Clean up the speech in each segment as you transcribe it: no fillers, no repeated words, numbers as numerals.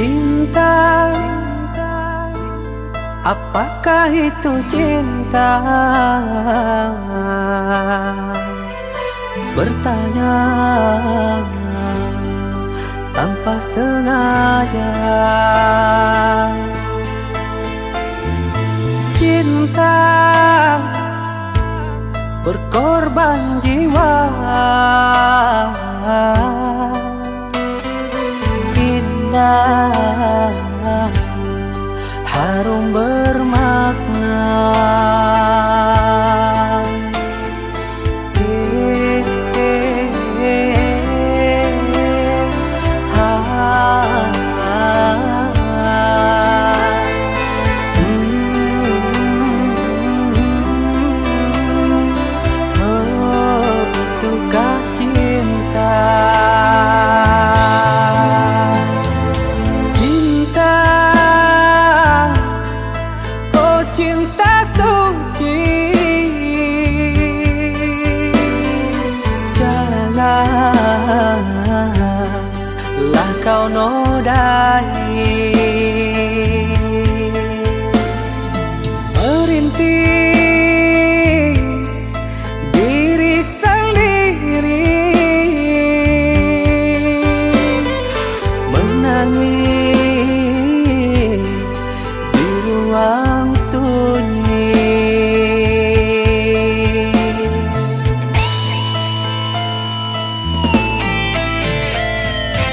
Cinta, apakah itu cinta? Bertanya tanpa sengaja. Cinta berkorban jiwa, indah, harum bermakna. Cinta suci, janganlah kau nodai. Merintis diri sendiri, menangis di ruang sunyi.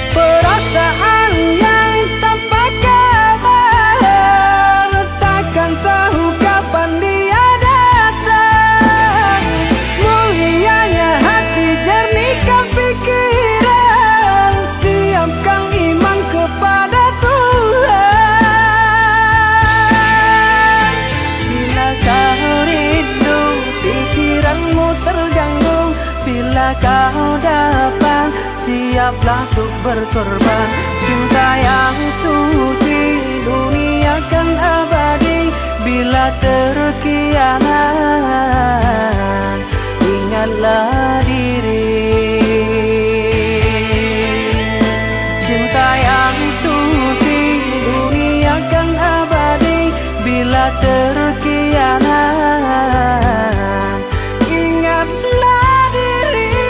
Perasaan yang tanpa kabar, takkan tahu kapan dia datang. Mulianya hati, jernihkan pikiran, siapkan iman kepada Tuhan. Bila kau rindu, pikiranmu terganggu, bila kau datang, siaplah untuk berkorban. Cinta yang suci, dunia kan abadi. Bila terkianat, ingatlah diri. Cinta yang suci, dunia kan abadi. Bila terkianat, ingatlah diri.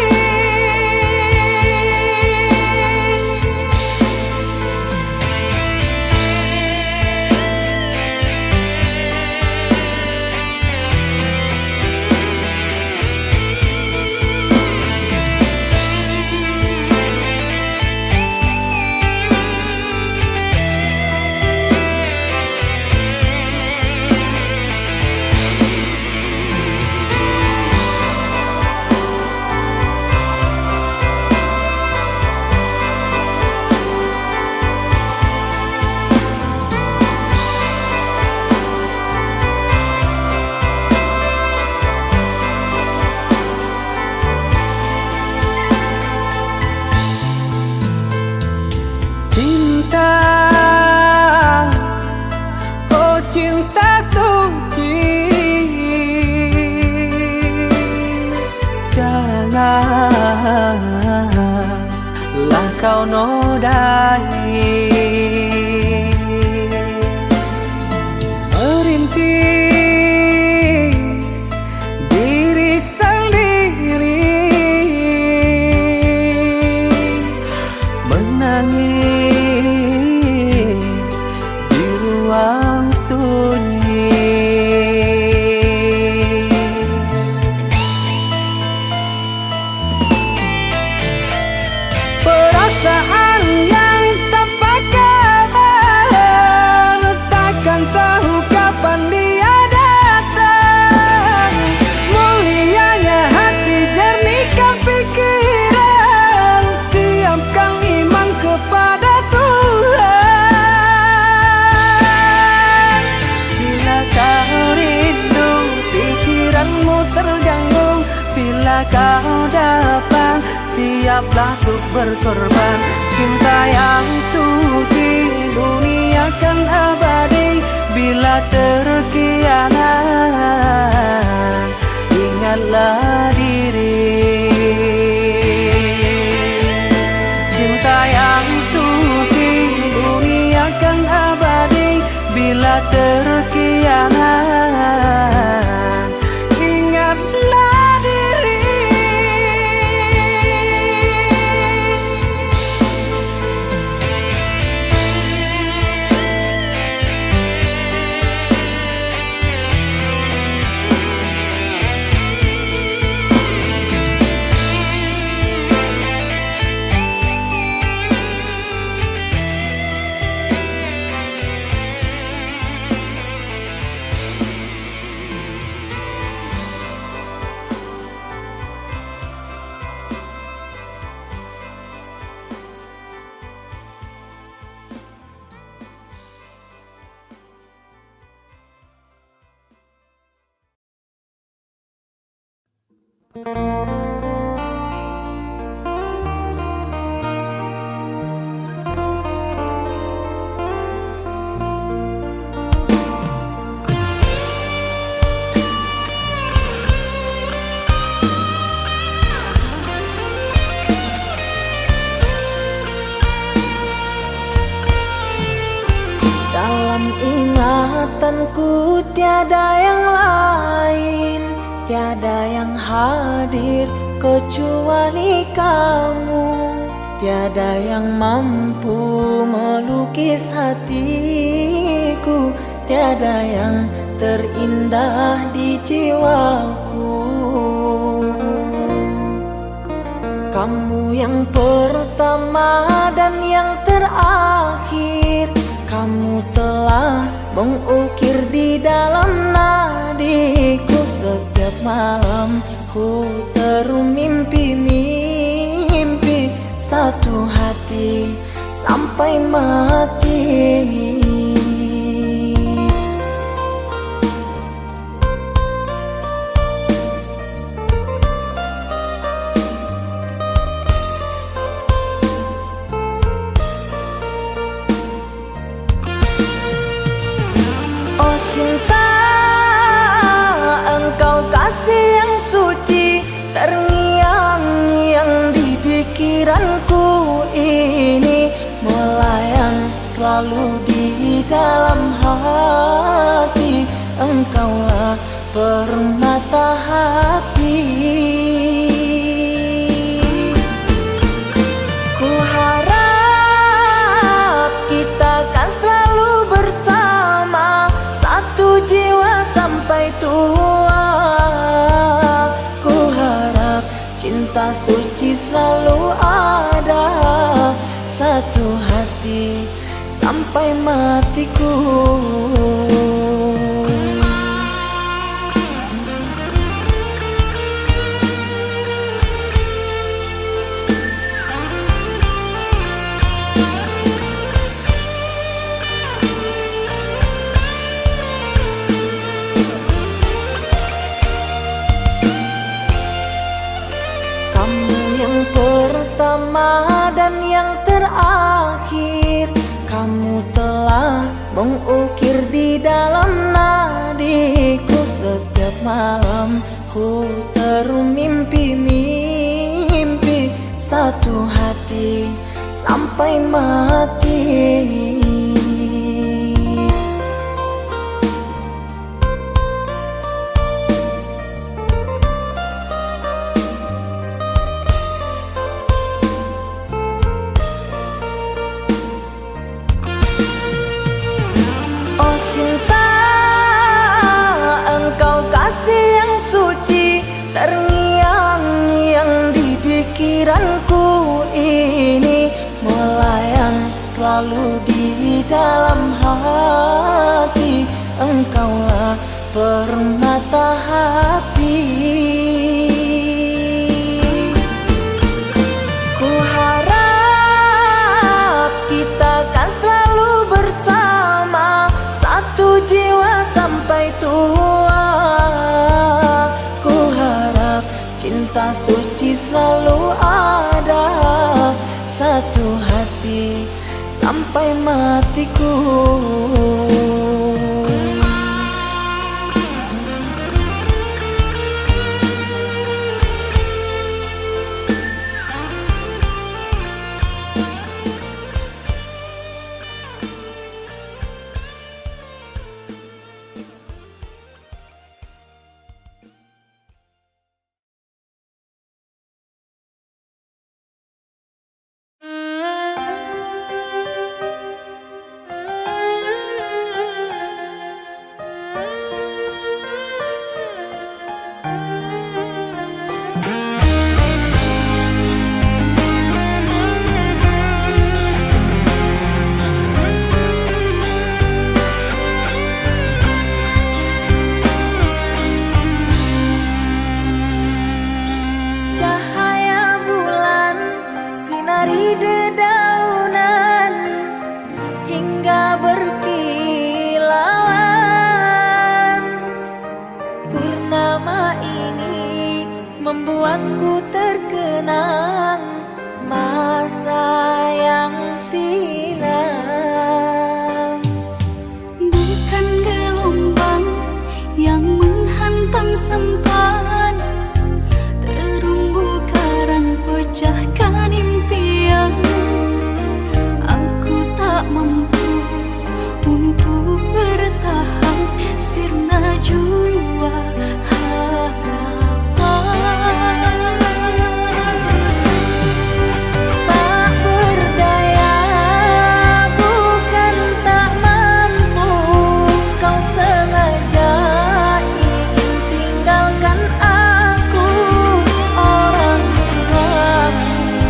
Cinta, oh cinta suci, janganlah kau nodai. Merintis diri sendiri, menangis di ruang sunyi. Perasaan yang tanpa kabar, takkan tahu kapan dia datang. Mulianya hati, jernihkan pikiran, siapkan iman kepada Tuhan. Bila kau rindu, pikiranmu terganggu, bila kau datang, siaplah untuk berkorban. Cinta yang suci, dunia kan abadi. Bila terkianat, ingatlah diri. Cinta yang suci, dunia Dalam ingatanku tiada yang lain, tiada yang hadir kecuali kamu, tiada yang mampu melukis hatiku, tiada yang terindah di jiwaku. Kamu yang pertama dan yang terakhir, kamu telah mengukir di dalam nadiku. Setiap malam ku termimpi-mimpi satu hati sampai mati. Cinta, engkau kasih yang suci, terngiang-ngiang di pikiranku ini, melayang selalu di dalam hati. Engkaulah permata hati. Ku harap kita kan selalu bersama, satu jiwa sampai tua. Ku harap cinta suci selalu ada, satu hati sampai matiku. Pertama dan yang terakhir, kamu telah mengukir di dalam nadiku. Setiap malam ku termimpi-mimpi satu hati sampai mati. Cinta, engkau kasih yang suci, terngiang-ngiang di pikiranku ini, melayang selalu di dalam hati. Engkaulah permata hati. Ku harap kita kan selalu bersama, satu jiwa sampai tua. Ku harap cinta suci selalu ada, satu hati sampai matiku. membuatku terkenang masa yang silam. Bukan gelombang yang menghantam sampan, terumbu karang pecahkan impian. Aku tak mampu untuk bertahan, sirna jua Tak berdaya, bukan tak mampu. Kau sengaja ingin tinggalkan aku. Orang tuamu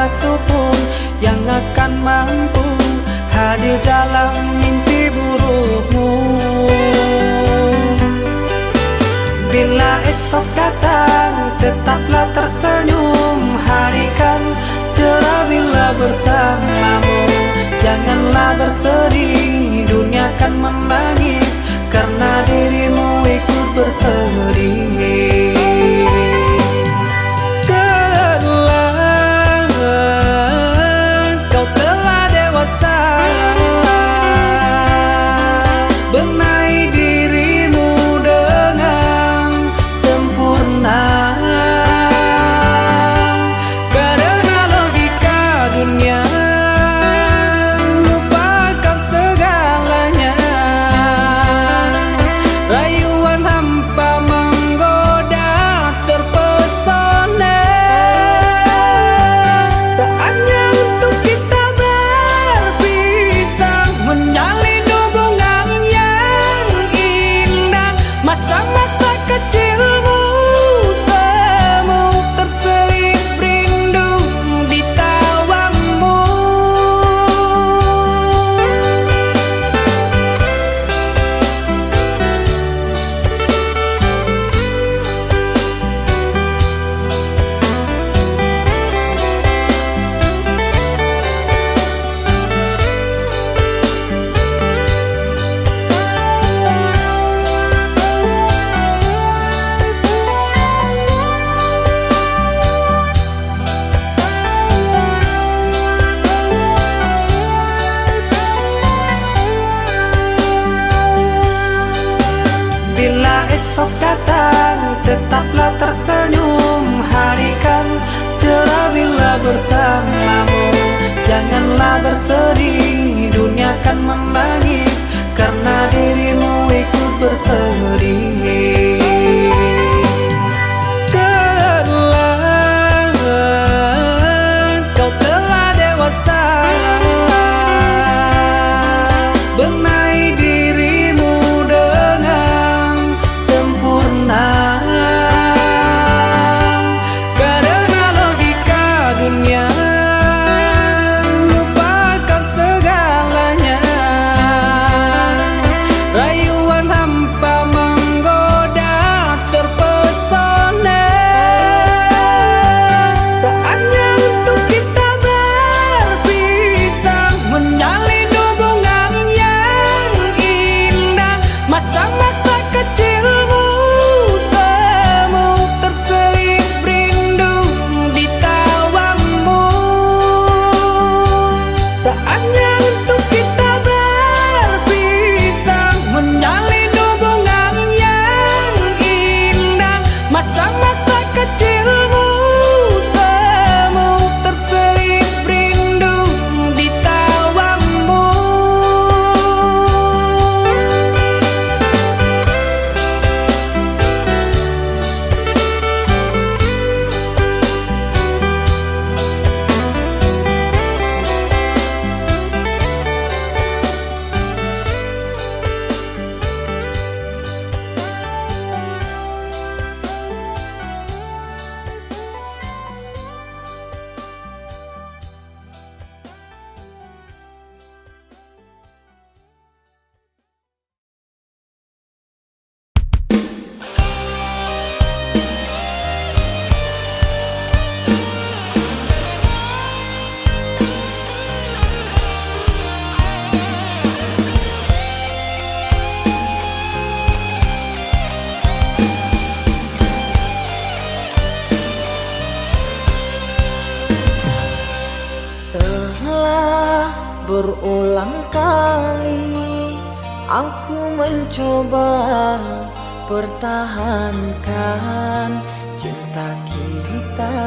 satupun yang akan mampu hadir dalam mimpi burukmu. Bila esok datang, tetaplah tersenyum. Hari kan cerah bila bersamamu. Janganlah bersedih, dunia kan menangis karena dirimu ikut bersedih. Kau telah dewasa, benahi dirimu dengan sempurna. Karena logika dunia lupakan segalanya. Rayuan hampa menggoda terpesona. Saatnya untuk kita berpisah, menjalin hubungan yang indah. Masa-masa kecilmu semu terselip rindu di tawamu. Bila esok datang, tetaplah tersenyum. Hari kan cerah bila bersamamu. Janganlah bersedih, dunia kan menangis karena dirimu ikut bersedih. Kau telah dewasa, benahi dirimu dengan sempurna. Karena logika dunia lupakan segalanya. Rayuan hampa menggoda terpesona. Saatnya untuk kita berpisah, menjalin hubungan yang indah. Masa-masa kecilmu semu terselip rindu di tawamu. Saatnya untuk kita berpisah, menjalin hubungan yang indah. Masa-masa kecilmu semu terselip rindu di tawamu. Telah berulang kali aku mencoba pertahankan cinta kita.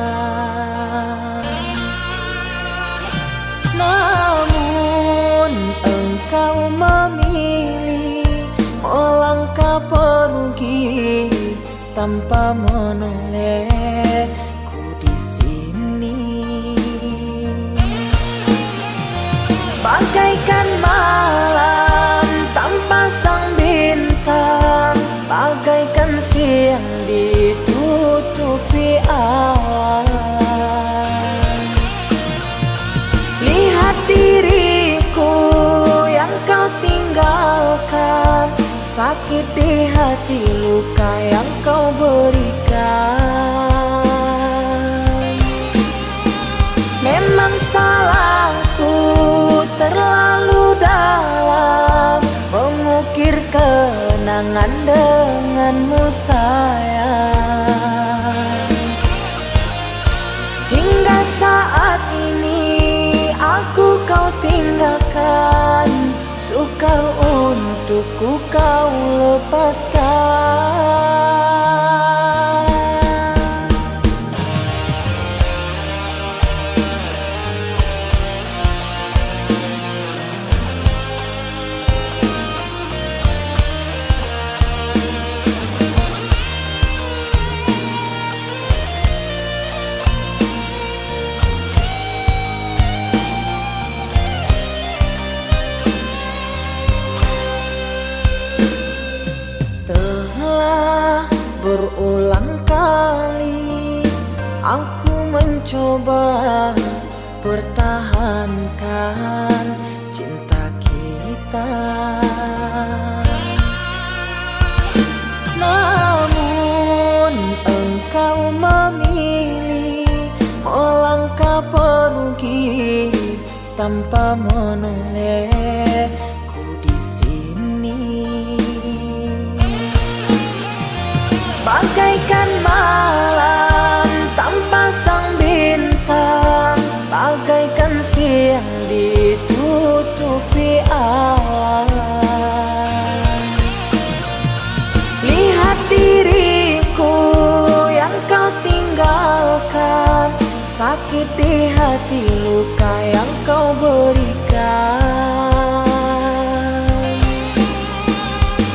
Namun engkau memilih melangkah pergi tanpa menolehku di sini. Bagaikan malam tanpa sang bintang, bagaikan siang ditutupi awan. di hati luka yang kau berikan. Memang salahku terlalu dalam mengukir kenangan denganmu sayang. Hingga saat ini aku kau tinggalkan, sukar untukku kau lepaskan. Berulang kali aku mencoba pertahankan cinta kita, namun engkau memilih melangkah pergi tanpa menolehku di sini. Bagaikan malam tanpa sang bintang, bagaikan siang ditutupi awan. Lihat diriku yang kau tinggalkan, sakit di hati luka yang kau berikan.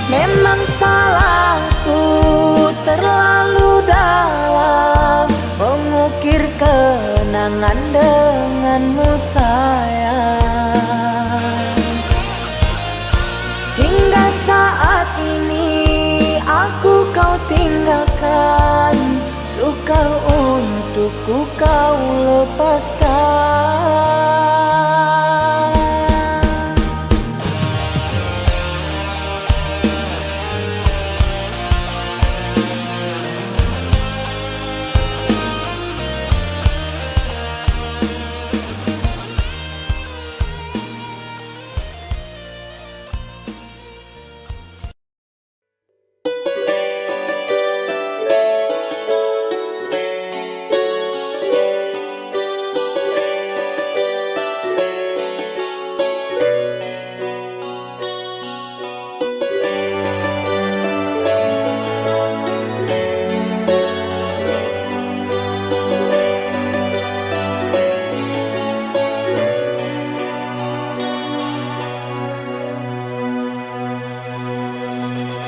Memang salahku terlalu dalam mengukir kenangan denganmu sayang. Hingga saat ini aku kau tinggalkan, sukar untukku kau lepaskan.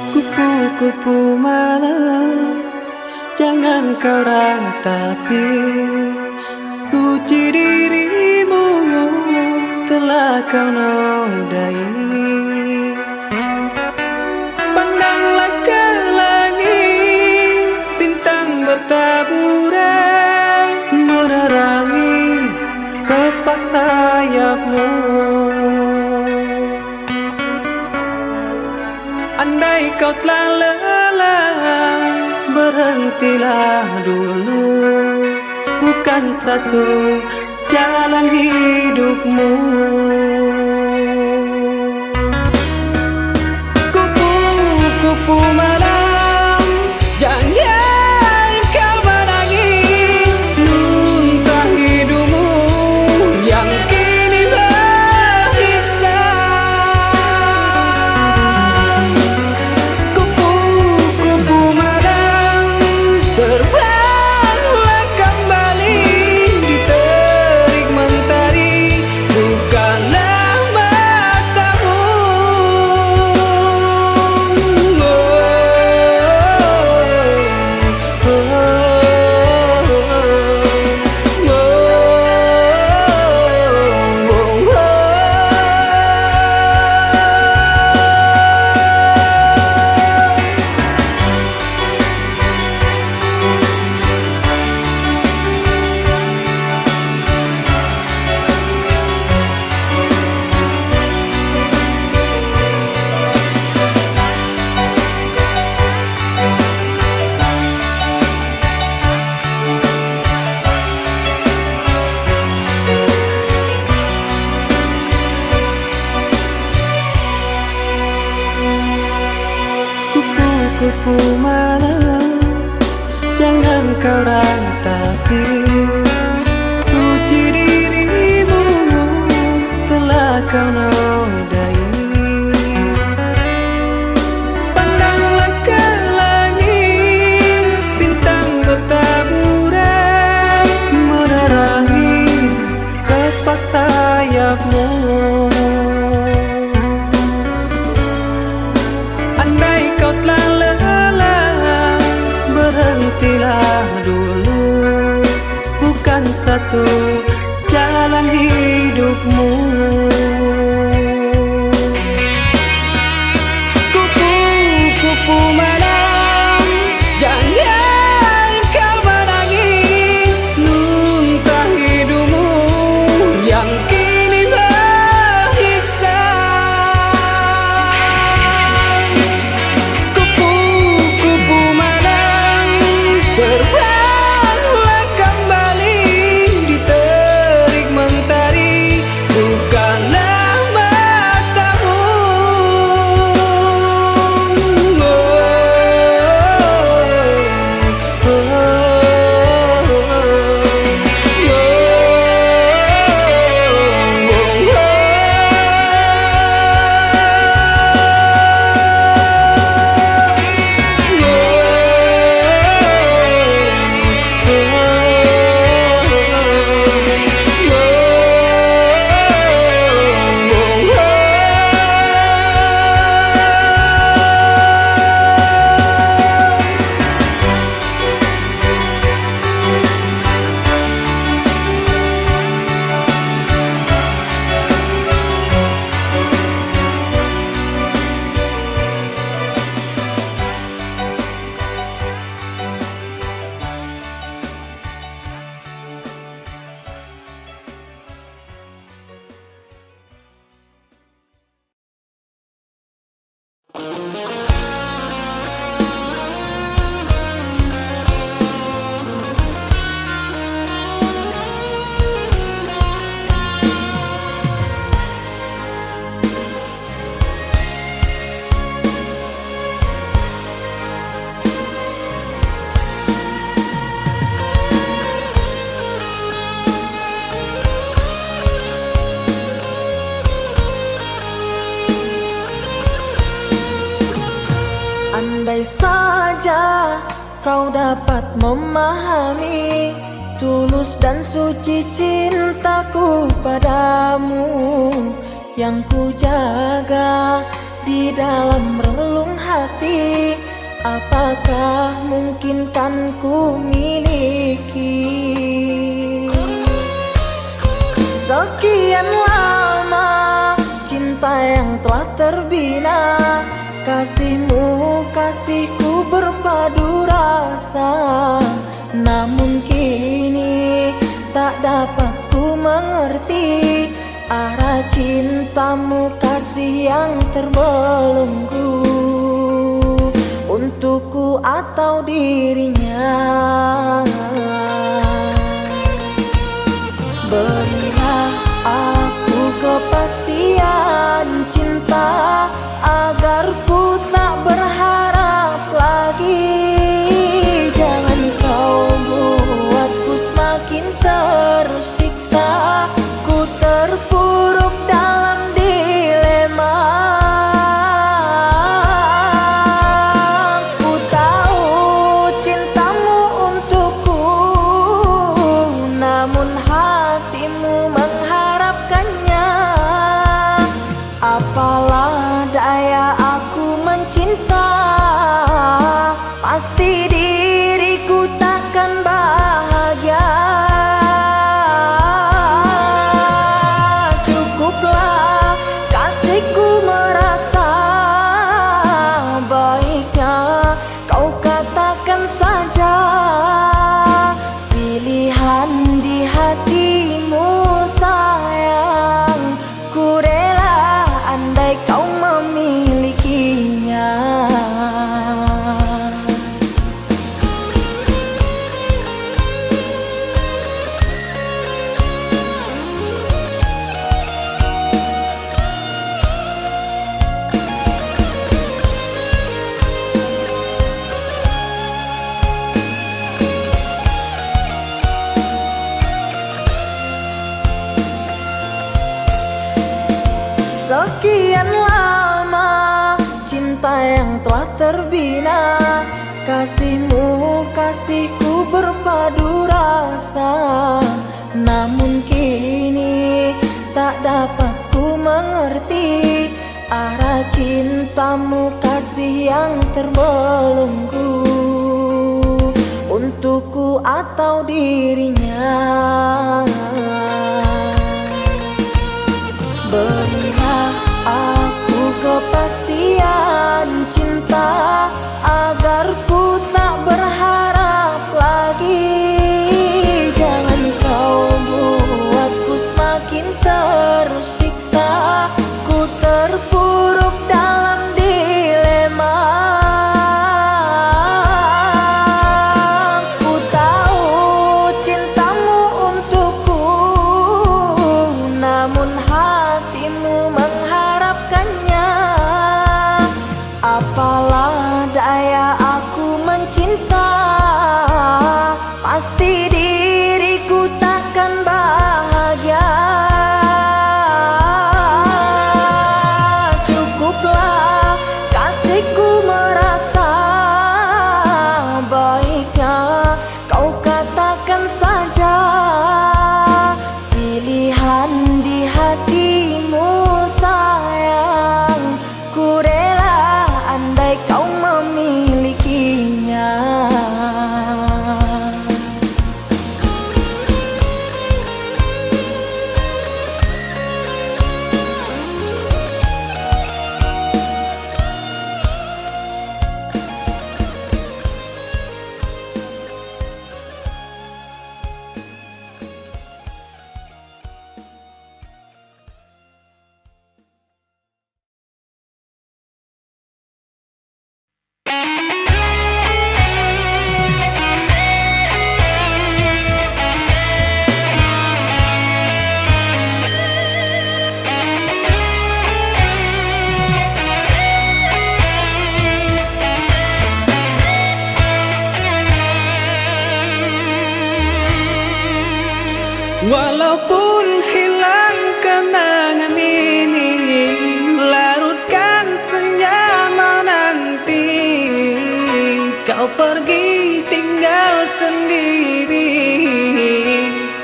Kupu-kupu malam, jangan kau ratapi, suci dirimu telah kau nodai. Pandanglah ke langit, bintang bertaburan menerangi kepak sayapmu. Andai kau telah lelah, berhentilah dulu. Bukan satu jalan hidupmu. Kupu-kupu malam, jangan kau menangis. Luntah hidupmu yang kini berhisap. Kupu-kupu malam, terbanglah kembali, diterik mentari, buka malam, jangan kau ratapi. Suci dirimu telah kau nodai. Pandanglah ke langit, bintang bertaburan menerangi kepak sayapmu. Andai kau telah lelah, berhentilah dulu. Bukan satu jalan hidupmu. Kupu-kupu malam, jangan kau menangis. Muntah hidupmu yang kini berhisap. Kupu-kupu malam, terbanglah kembali. Diterik mentari, bukanlah matamu. Andai saja kau dapat memahami tulus dan suci cintaku padamu, yang ku jaga di dalam relung hati. Apakah mungkin kan ku miliki? Sekian lama cinta yang telah terbina, kasihmu, kasihku berpadu rasa. Namun kini tak dapat ku mengerti arah cintamu, kasih yang terbelenggu untukku atau dirinya. Berilah aku kepastian cinta, agar ku tak berharap lagi. Jangan kau buatku semakin tersiksa, ku terpuruk dalam dilema. Ku tahu cintamu untukku, namun hatimu mengharapkan Sekian lama cinta yang telah terbina, kasihmu kasihku berpadu rasa. Namun kini tak dapat ku mengerti arah cintamu, kasih yang terbelenggu untukku atau dirinya. Berilah aku kepastian cinta agar ku tak berharap lagi. Jangan kau buatku semakin tersiksa, ku terpuruk dalam dilema. Ku tahu cintamu untukku, namun hatimu mengharapkannya. Apalah daya aku mencinta, pasti diriku takkan bahagia. Cukuplah kasihku merasa, baiknya kau katakan saja pilihan di hatimu sayang. Ku rela andai kau memilikinya. Walaupun hilang kenangan ini, larutkan senja menanti. Kau pergi tinggal sendiri,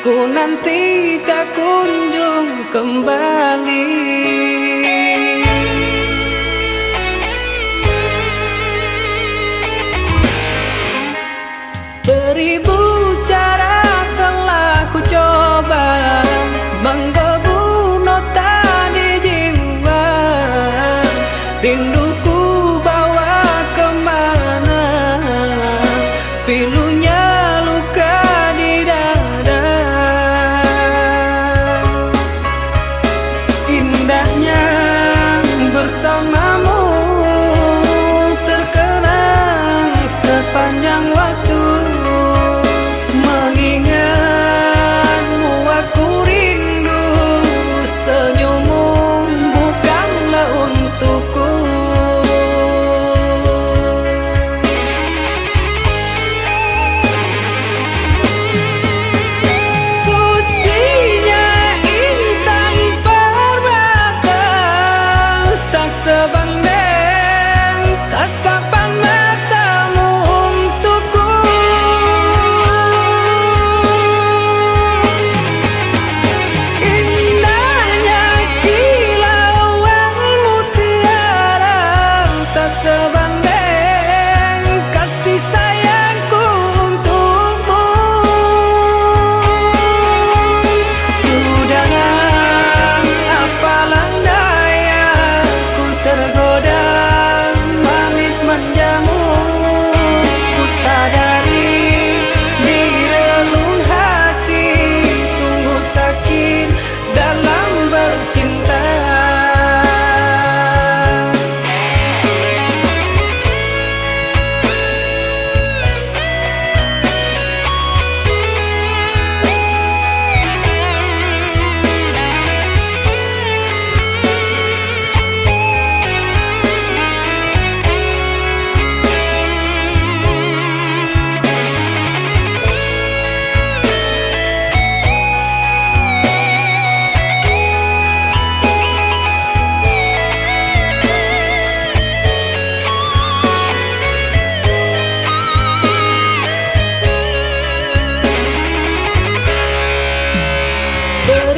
ku nanti tak kunjung kembali. Beribu cara telah ku coba menggebu nota di jiwa. Rinduku bawa kemana, pilunya luka di dada. Indahnya bersamamu terkenang sepanjang waktu. Mengingatmu aku rindu, senyummu bukanlah untukku.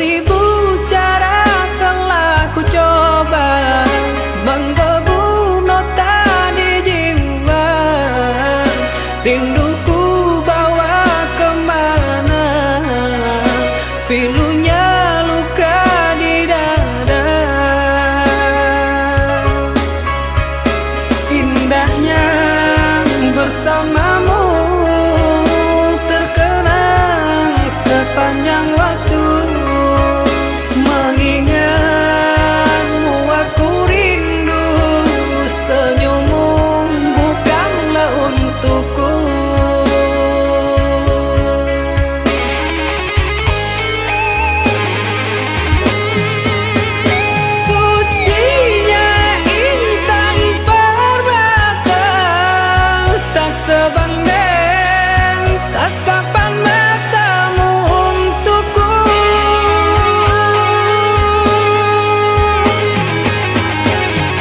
Seribu cara telah ku coba menggebu nota di jiwa. Rinduku bawa kemana, pilunya luka di dada. Indahnya bersamamu terkenang sepanjang waktu. Mengingatmu aku rindu, senyummu bukanlah untukku. Sucinya intan permata, tak sebanding tatapan matamu untukku.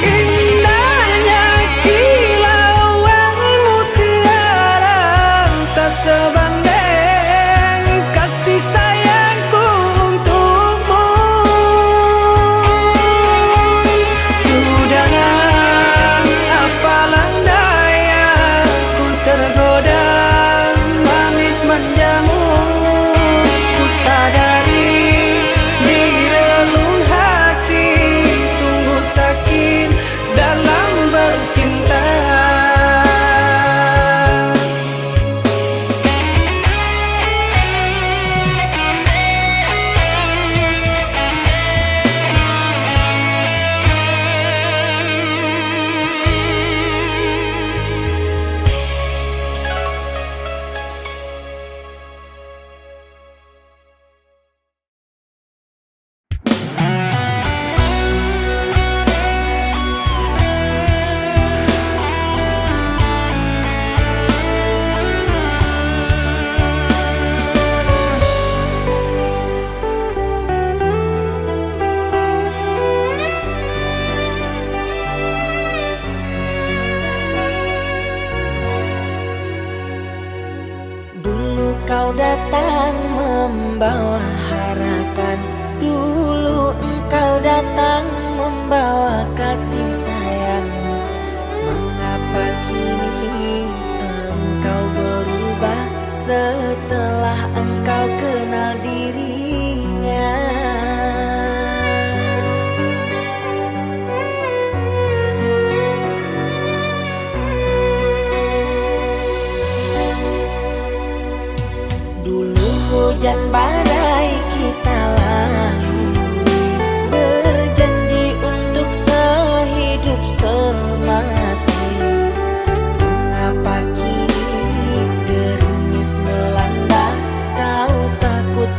Indahnya kilauan mutiara, tak sebanding kasih sayangku untukmu. Sudahlah, apalah daya, ku tergoda manis manjamu. Ku sadari di relung hati sungguh sakit dalam bercinta. Dulu kau datang membawa harapan, dulu engkau datang membawa kasih sayang. Mengapa kini engkau berubah setelah engkau kenal dirinya? Dulu hujan badai kita lalui, berjanji untuk sehidup semati. Mengapa kini gerimis melanda, kau takut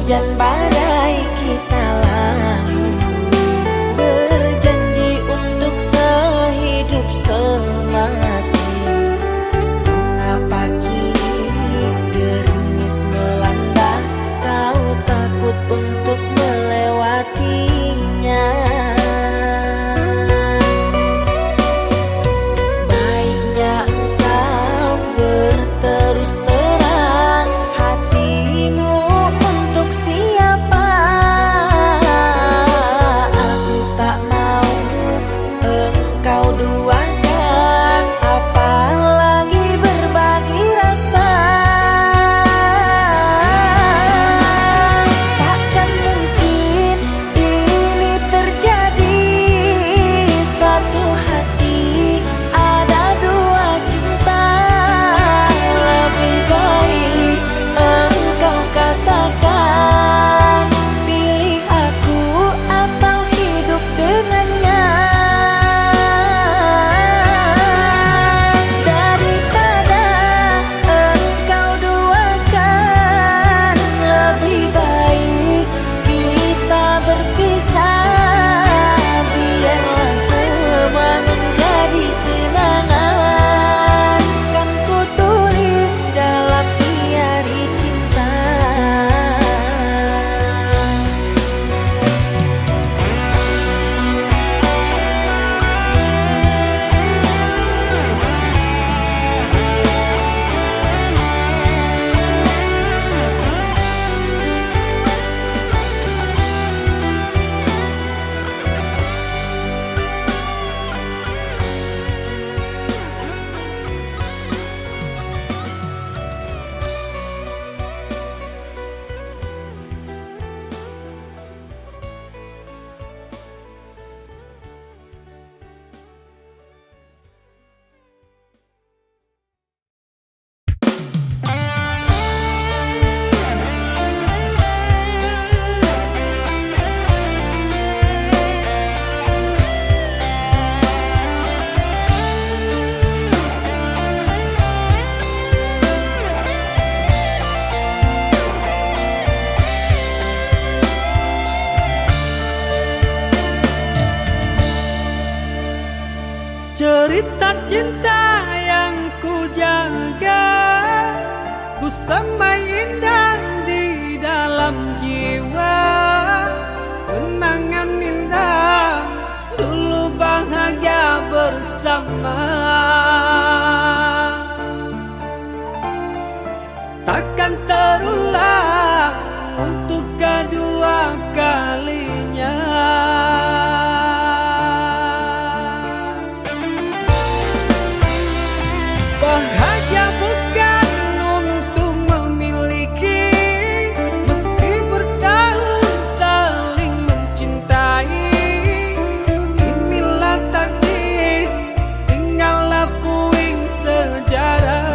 hujan badai kita lalui, berjanji untuk sehidup semati. Mengapa kini gerimis melanda, kau takut untuk melewatinya? Baiknya engkau berterus terang hatimu untuk siapa. Aku tak mau engkau duakan, apalagi berbagi rasa. Takkan mungkin ini terjadi, satu hati ada dua cinta. Lebih baik engkau katakan, pilih aku atau hidup dengannya. Daripada engkau duakan, lebih baik kita berpisah. Biarlah semua menjadi kenangan, kan ku tulis dalam diari cinta. Cerita cinta yang ku jaga, ku semai indah di dalam jiwa. Kenangan indah dulu bahagia bersama, takkan terulang untuk kedua kalinya. Bahagia bukan untuk memiliki, meski bertahun saling mencintai. Inilah takdir, tinggallah puing sejarah.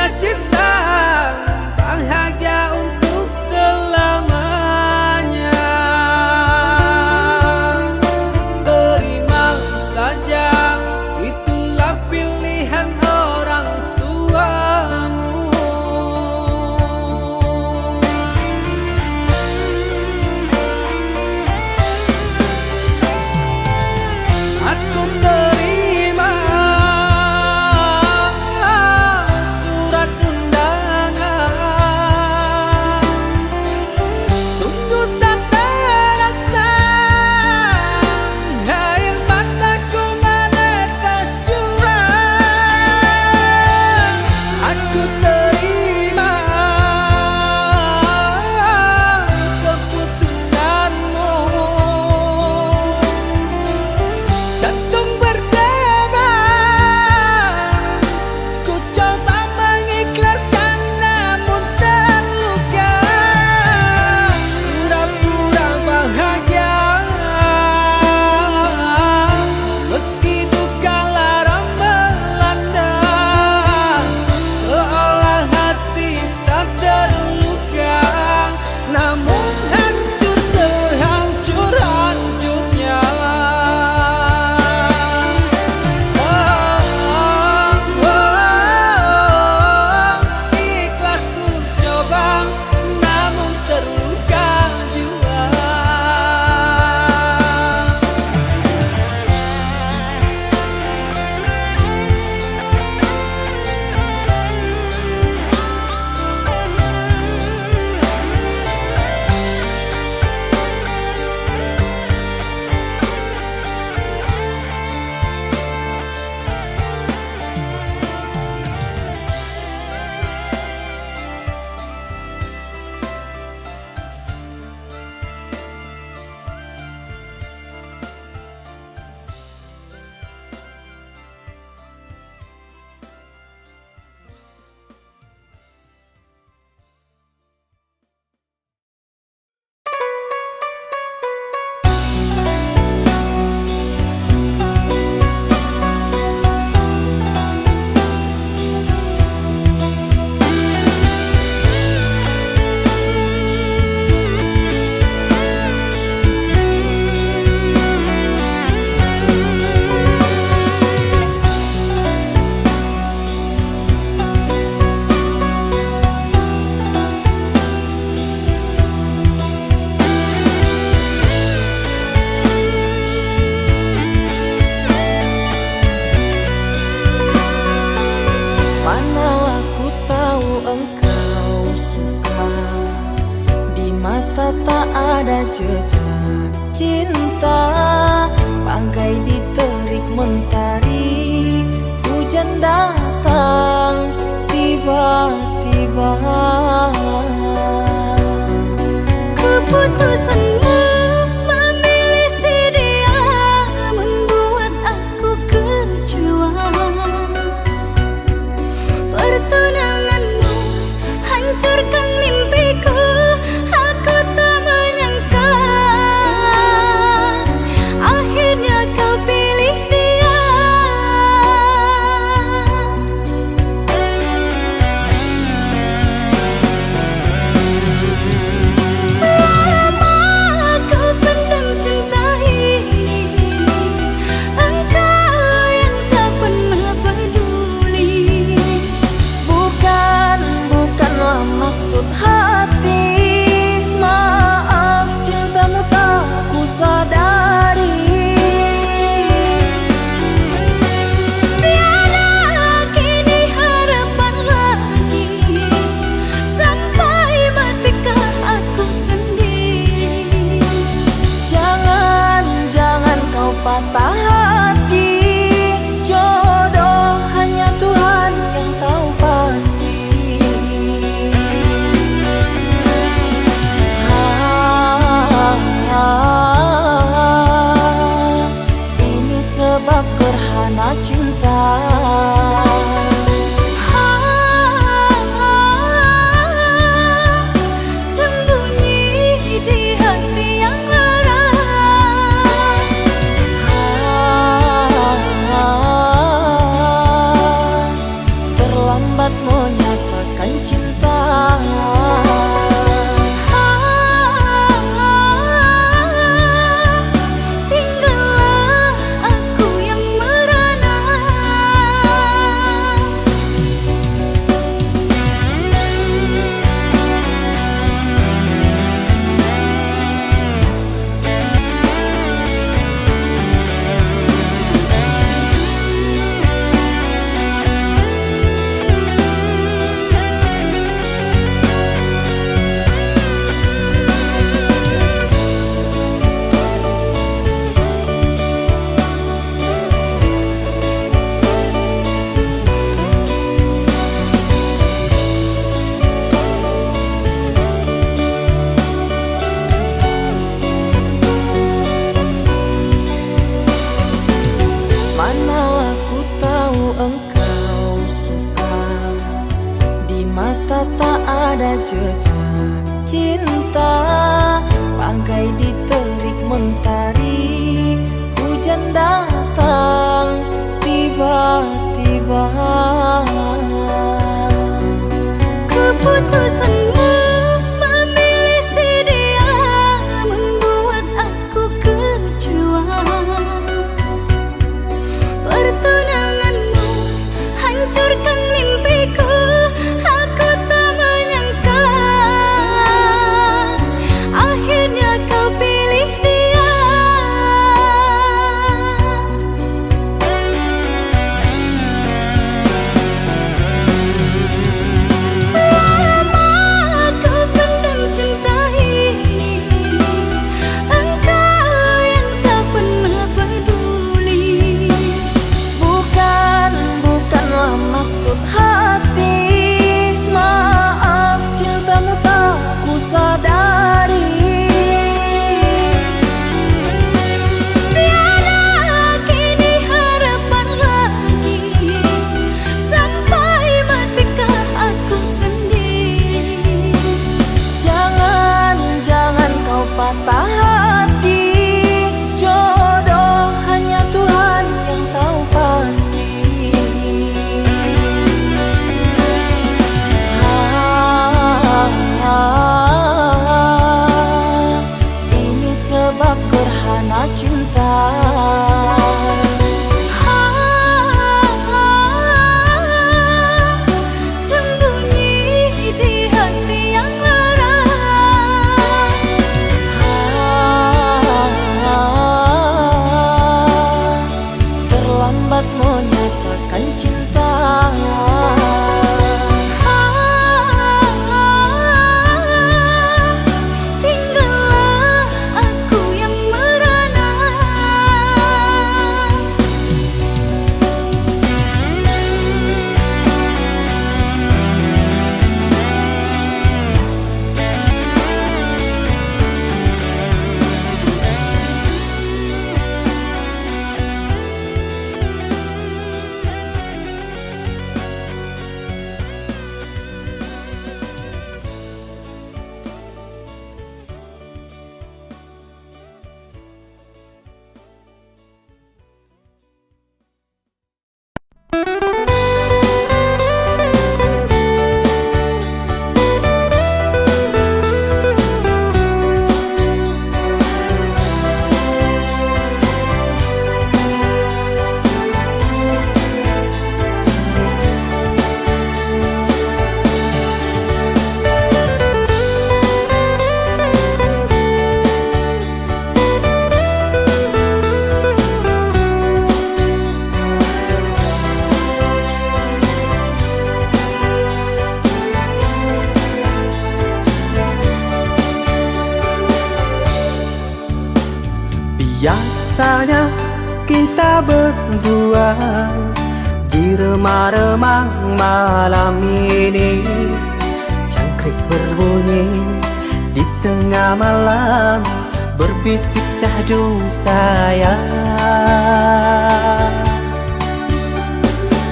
punya cinta bahagia untuk selamanya. Terima saja, itulah pilihan orang tuamu. Aku terima surat undangan, sungguh tak terasa air mataku menetes curang. Aku terima keputusanmu. Jantung berdebar, ku coba mengikhlaskan namun terluka. Pura-pura bahagia meski duka lara melanda, seolah hati tak terluka, namun hancur sehancur-hancurnya. Ikhlas ku coba namun terluka jua. Manalah ku tahu engkau suka, di mata tak ada jejak cinta. Bagai diterik mentari, hujan datang tiba-tiba. Keputusanmu memilih si dia membuat aku kecewa. Pertunanganmu hancurkan mimpiku. Aku tak menyangka akhirnya kau pilih dia. menyatakan cinta. Tinggallah aku yang merana. Manalah ku tahu engkau suka, di mata tak ada jejak cinta. Bagai diterik mentari, hujan datang tiba-tiba. Keputusanmu memilih si dia membuat aku kecewa. Pertunanganmu hancurkan mimpiku. Aku tak menyangka akhirnya kau pilih dia. Lama kau pendam cinta ini, engkau yang tak pernah peduli. Bukanlah maksud hati, maaf cintamu tak ku sadari. Tiada kini harapan lagi, sampai matikah aku sendiri. Jangan kau patah hati, jodoh hanya Tuhan yang tahu pasti. Ini sebab gerhana cinta. Sembunyi di hati yang lara. Terlambat menyatakan cinta. Tinggallah aku yang merana. Biasanya kita berdua di remang-remang malam ini, jangkrik berbunyi di tengah malam, berbisik syahdu sayang.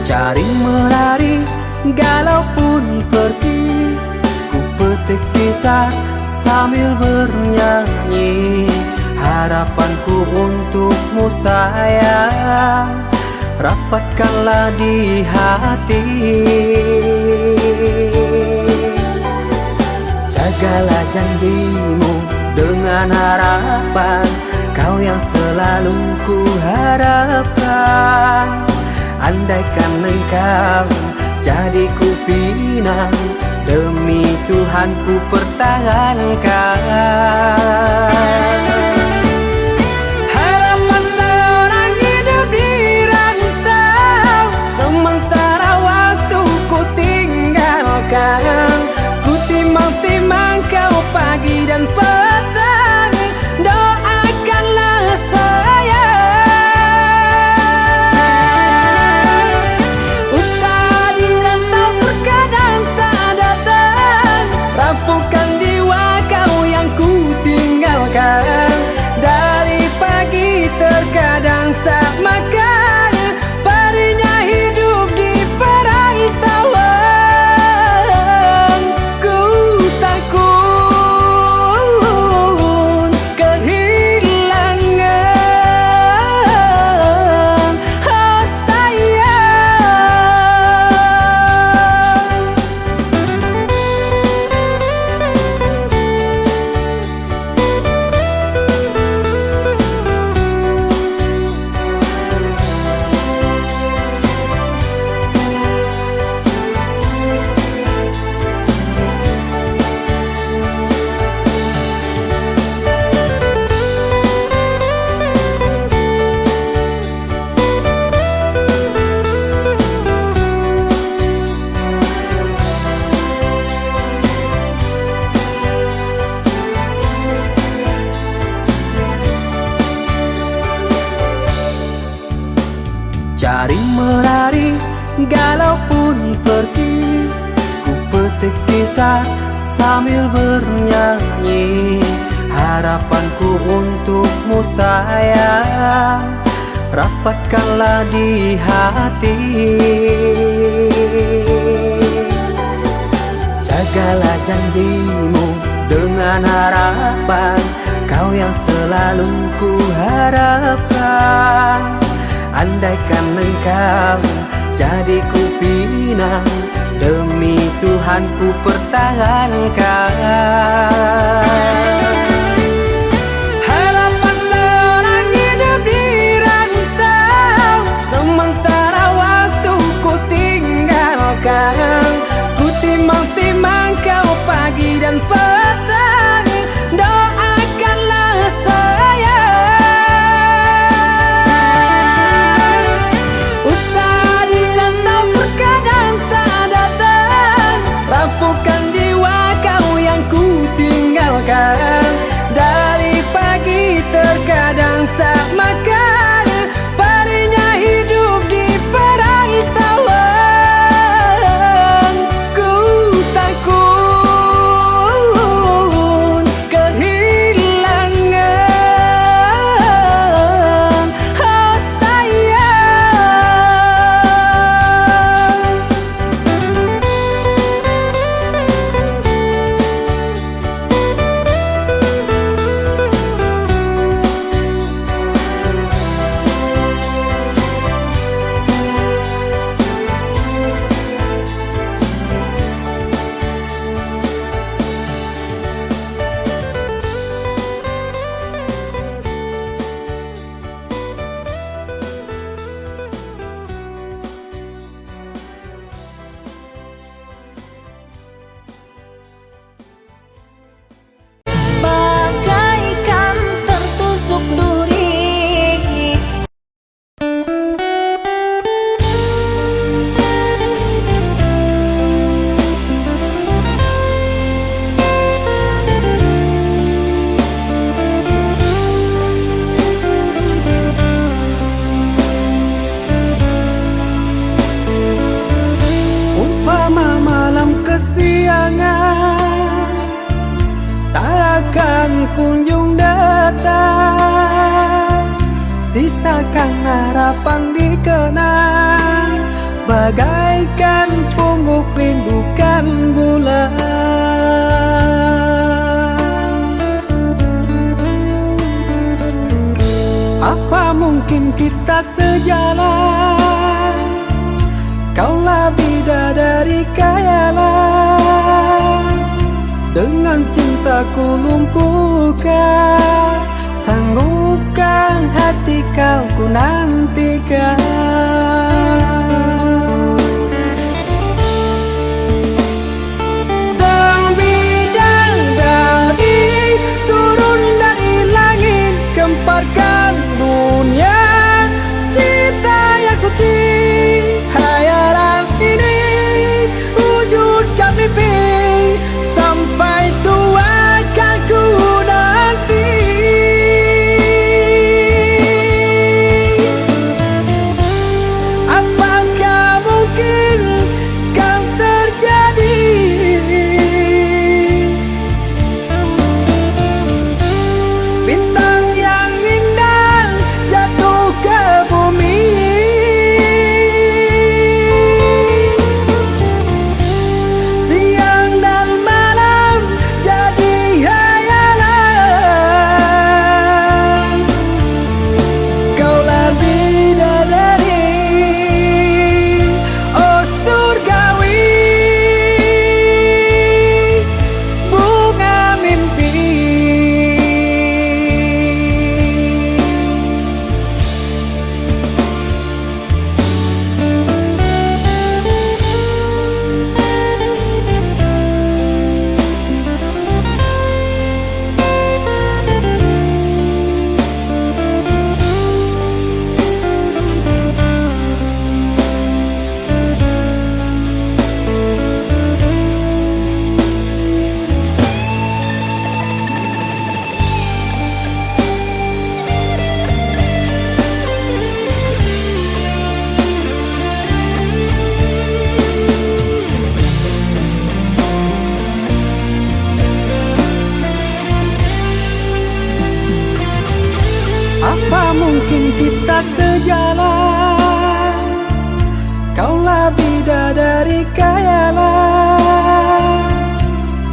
Cari menari galau pun pergi, ku petik gitar sambil bernyanyi. Harapanku untukmu sayang, rapatkanlah di hati. Jagalah janjimu dengan harapan, kau yang selalu ku harapkan. Andaikan engkau jadi ku pinang, demi Tuhan ku pertahankan. Harapan seorang hidup di rantau, sementara waktu ku tinggalkan. Ku timang-timang kau pagi dan petang, doakanlah saya. Usaha di rantau terkadang tak datang, rapuhkan jiwa kau yang ku tinggalkan. Dari pagi terkadang tak makan, perihnya hidup di perantauan. Ku takut kehilangan, oh sayang. Cari menari, galau pun pergi, ku petik gitar sambil bernyanyi. Harapanku untukmu sayang, rapatkanlah di hati. Jagalah janjimu dengan harapan, kau yang selalu ku harapkan. Andaikan engkau jadi ku pinang, demi Tuhan ku pertahankan. Harapan seorang hidup di rantau, sementara waktu ku tinggalkan. Ku timang-timang kau pagi dan petang, doakanlah saya. Usaha di rantau terkadang tak datang, rapuhkan jiwa kau yang ku tinggalkan. Dari pagi terkadang tak makan, perihnya hidup di perantauan. Ku takut kehilangan, oh sayang. Bagaikan tertusuk duri, Umpama malam kesiangan, tak akan kunjung datang. Sisakan harapan di kenang, bagaikan pungguk rindukan bulan. Apa mungkin kita sejalan, bidadari kayalah, dengan cintaku lumpuhkan, sanggupkan hati kau ku nantikan. Sang bidadari turun dari langit, gemparkan dunia, cinta yang suci. Hayalan ini wujudkan mimpi, sampai tua kan ku nanti. Apakah mungkin kan terjadi, bintang yang indah jatuh ke bumi, siang dan malam jadi hayalan. Kaulah bidadari, oh surgawi, bunga mimpi. Apa mungkin kita sejalan? Kaulah bidadari kayalah,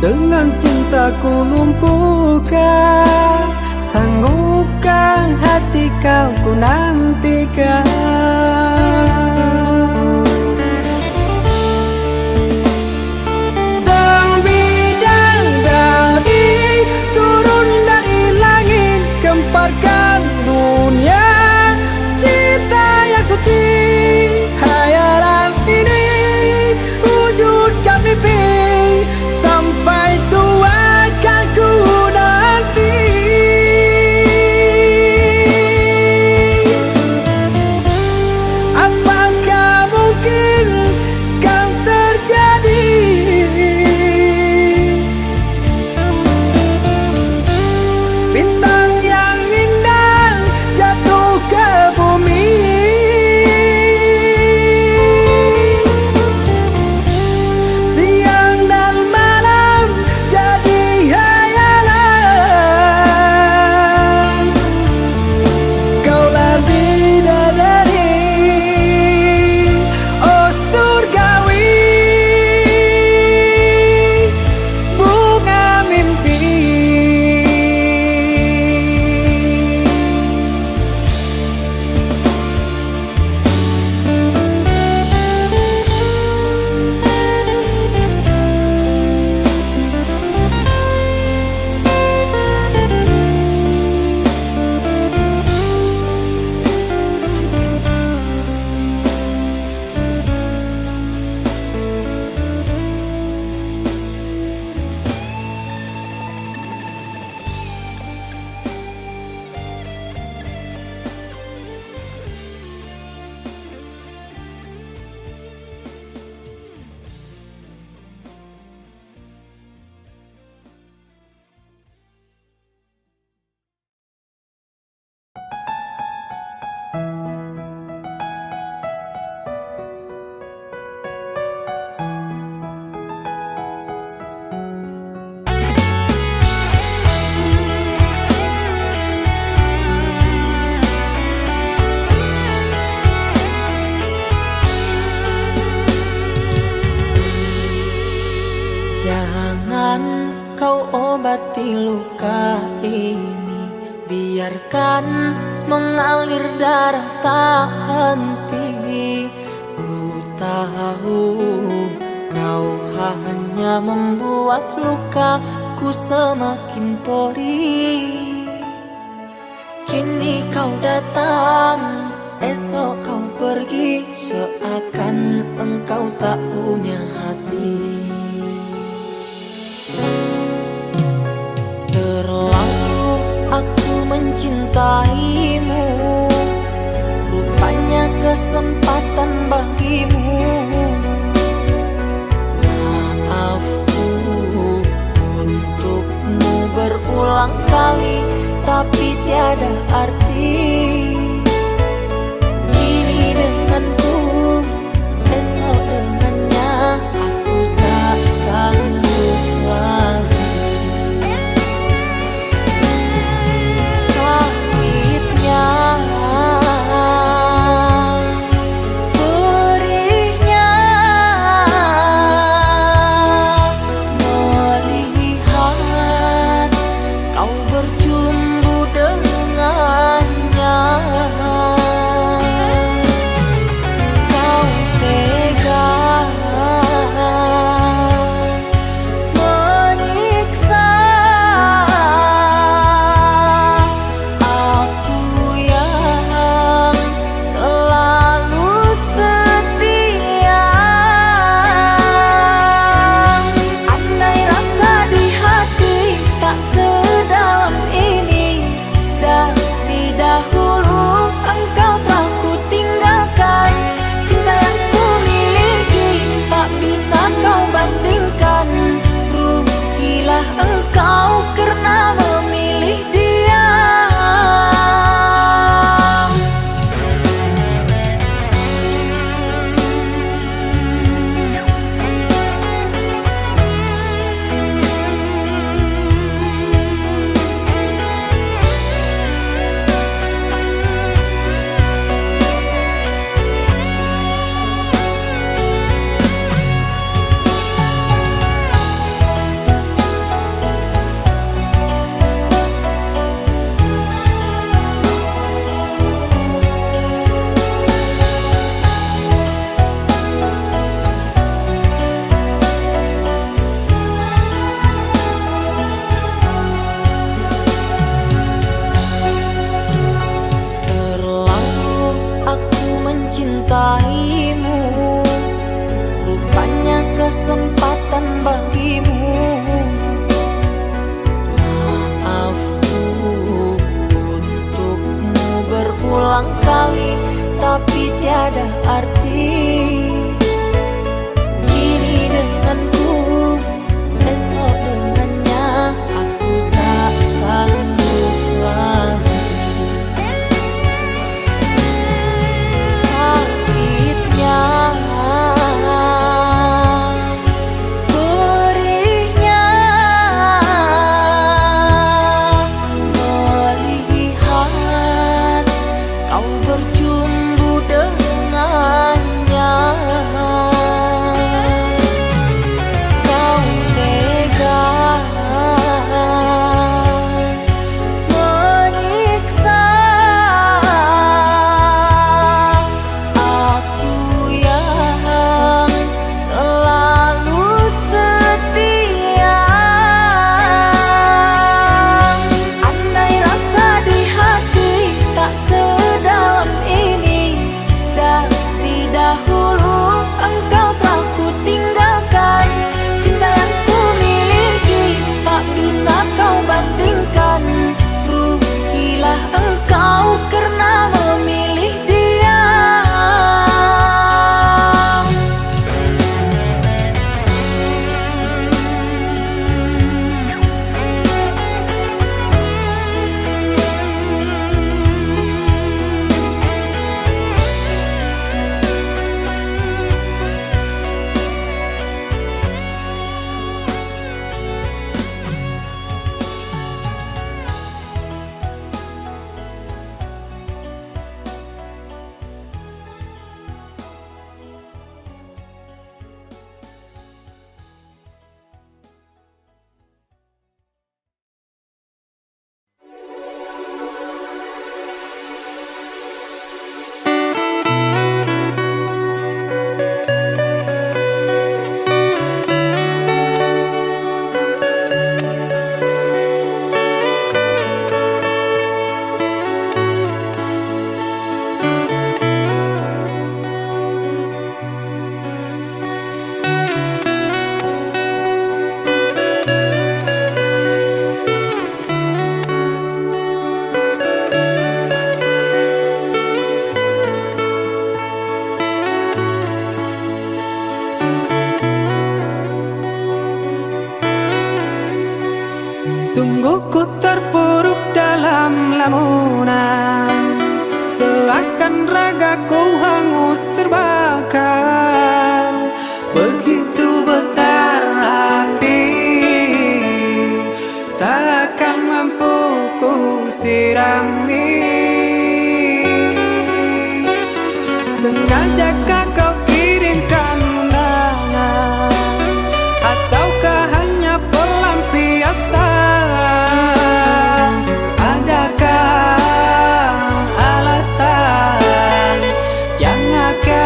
dengan cintaku lumpuhkan, sanggupkan hati kau ku nantikan. Sang bidadari turun dari langit, gemparkan dunia, cinta yang suci. Hayalan ini wujudkan mimpi, sampai tua kan ku nanti. Apakah mungkin kan terjadi, bintang yang indah jatuh ke bumi, siang dan malam jadi hayalan. Kaulah bidadari, oh surgawi, bunga mimpi. Jangan kau obati luka ini, biarkan mengalir darah tak henti. Ku tahu Kau hanya membuat lukaku semakin perih. Kini kau datang, esok kau pergi, seakan engkau tak punya hati. Terlalu aku mencintaimu, rupanya kesempatan bagimu. Maafku untukmu berulang kali, tapi tiada arti. Kini denganku, esok dengannya. Sungguh ku terpuruk dalam lamunan, seakan ragaku hangus terbakar. Begitu besar hati, takkan mampu ku sirami. Sengajakah kau kirimkan undangan, ataukah hanya pelampiasan? Adakah alasan yang akan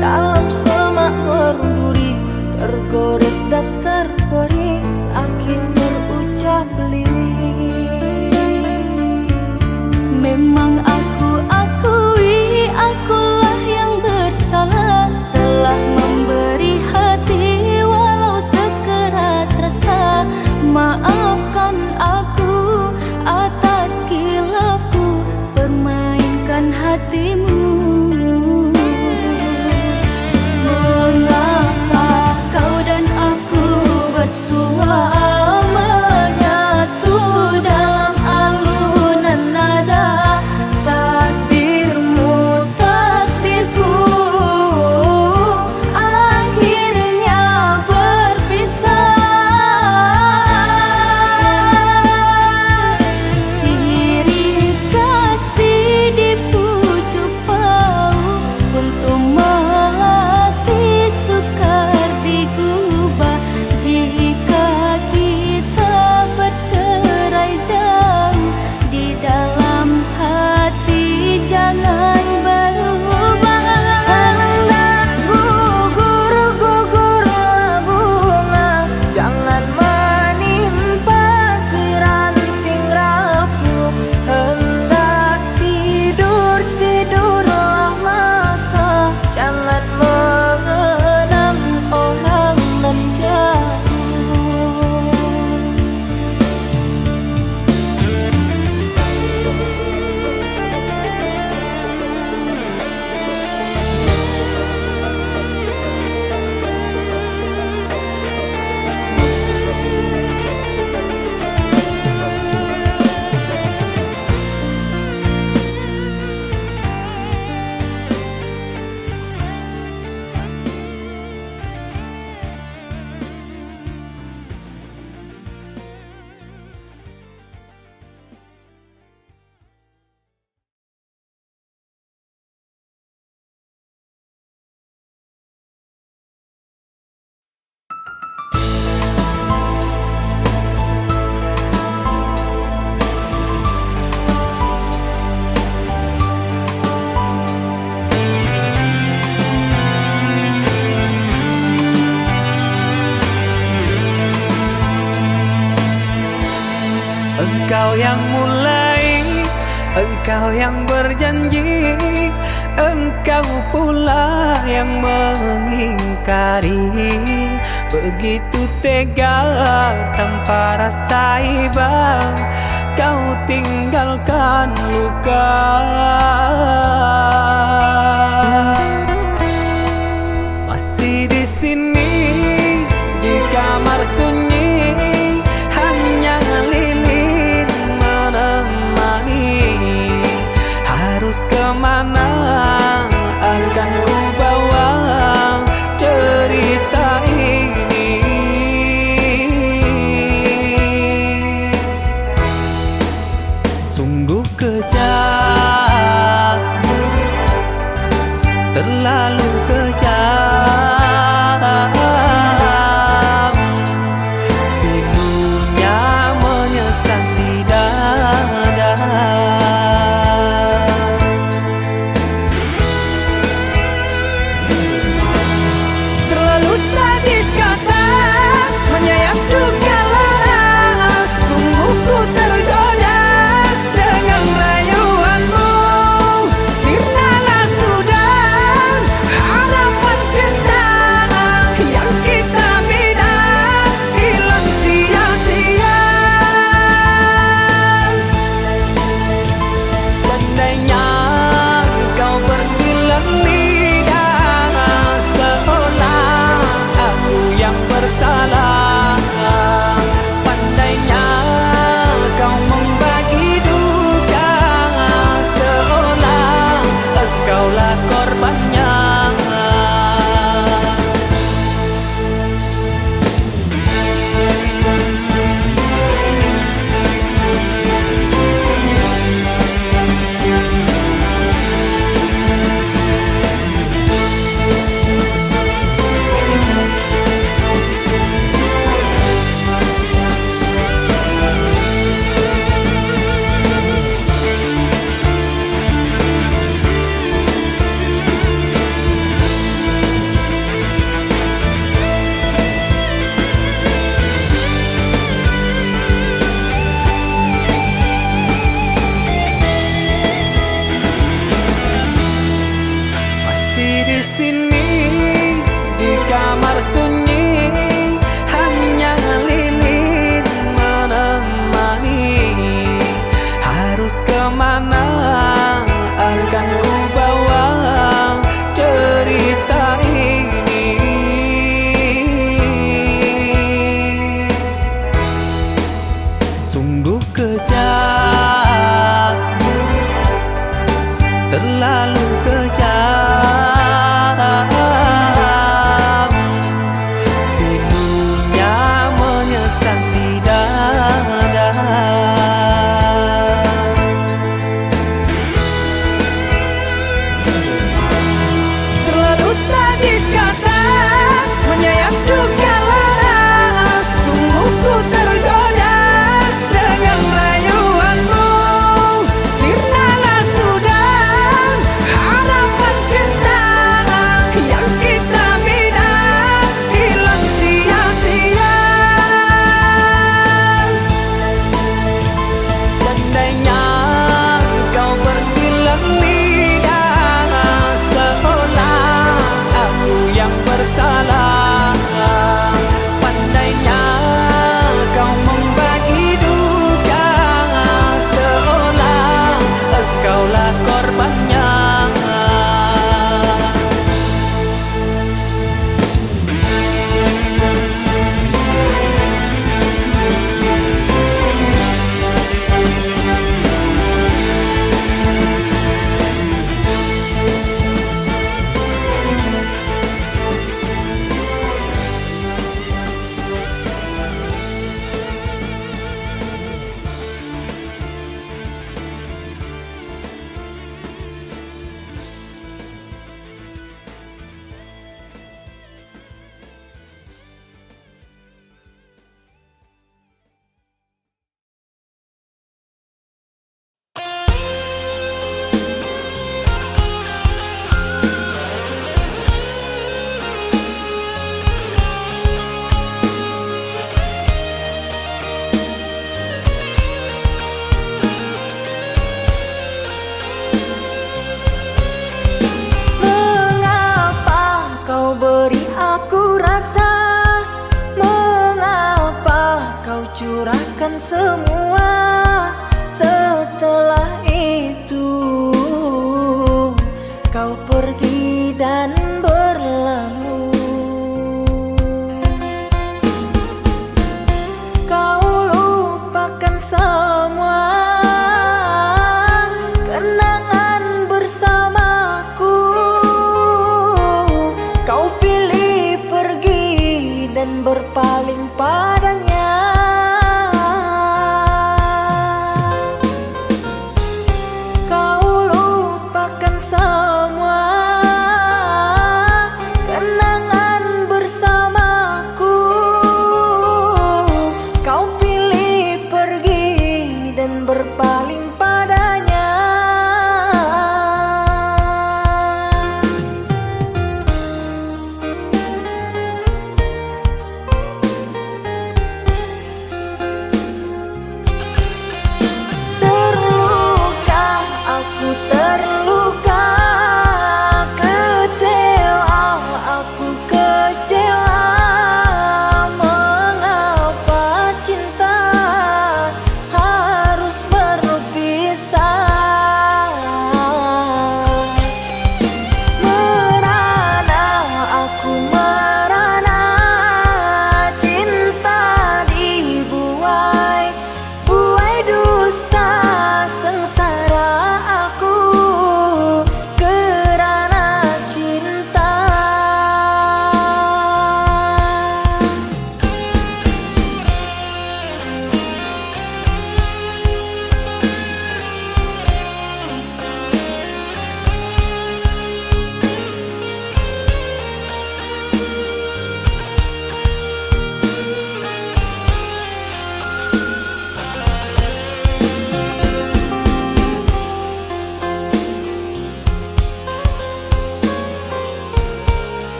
dalam semak berduri, tergores dan terperi, sakit terucap lirik. Memang aku akui, akulah yang bersalah, telah memberi hati walau sekerat rasa. Maafkan aku atas kilafku, permainkan hatimu. Mengapa kau dan aku bersua menyatu dalam alunan nada? Takdirmu takdirku akhirnya berpisah. Sirih kasih di pucuk pauk untuk melatih sukar digubah. Jika kita bercerai jauh, di dalam hati jangan berubah. Hendak gugur-gugurlah bunga, jangan menimpa si ranting rapuh. Hendak tidur-tidurlah mata, jangan mengenang orang nan jauh. Engkau yang mulai, engkau yang berjanji, engkau pula yang mengingkari. Begitu tega tanpa rasa iba, kau tinggalkan luka. Masih di sini di kamar sunyi, hanya lilin menemani. Harus kemana akan ku bawa cerita ini? Sungguh kejam di sini di kamar sunyi, hanya lilin menemani. Harus kemana akan ku bawa cerita ini? Sungguh kejam, terlalu kejam. Pilunya menyesat di dada. Terlalu sadis kata menyayat duka lara. Sungguh ku tergoda dengan rayuanmu. Sirnalah sudah harapan kita yang kita bina, hilang sia-sia. Andainya kau bersilang lidah, seolah aku yang bersalah. Pandainya kau membagi duka, seolah engkaulah korbannya. Mengapa kau beri aku rasa? Mengapa kau curahkan semua? Setelah itu kau pergi dan berlalu. Kau lupakan semua kenangan bersamaku. Kau pilih pergi dan berpaling padanya.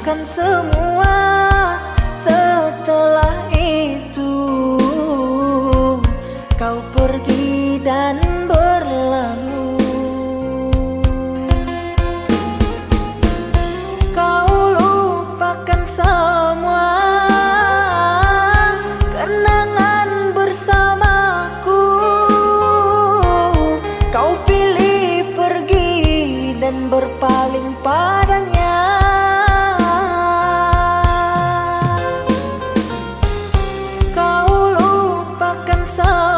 lupakan semua. Setelah itu kau pergi dan berlalu. Kau lupakan semua kenangan bersamaku. Kau pilih pergi dan berpaling padanya. Kau lupakan semua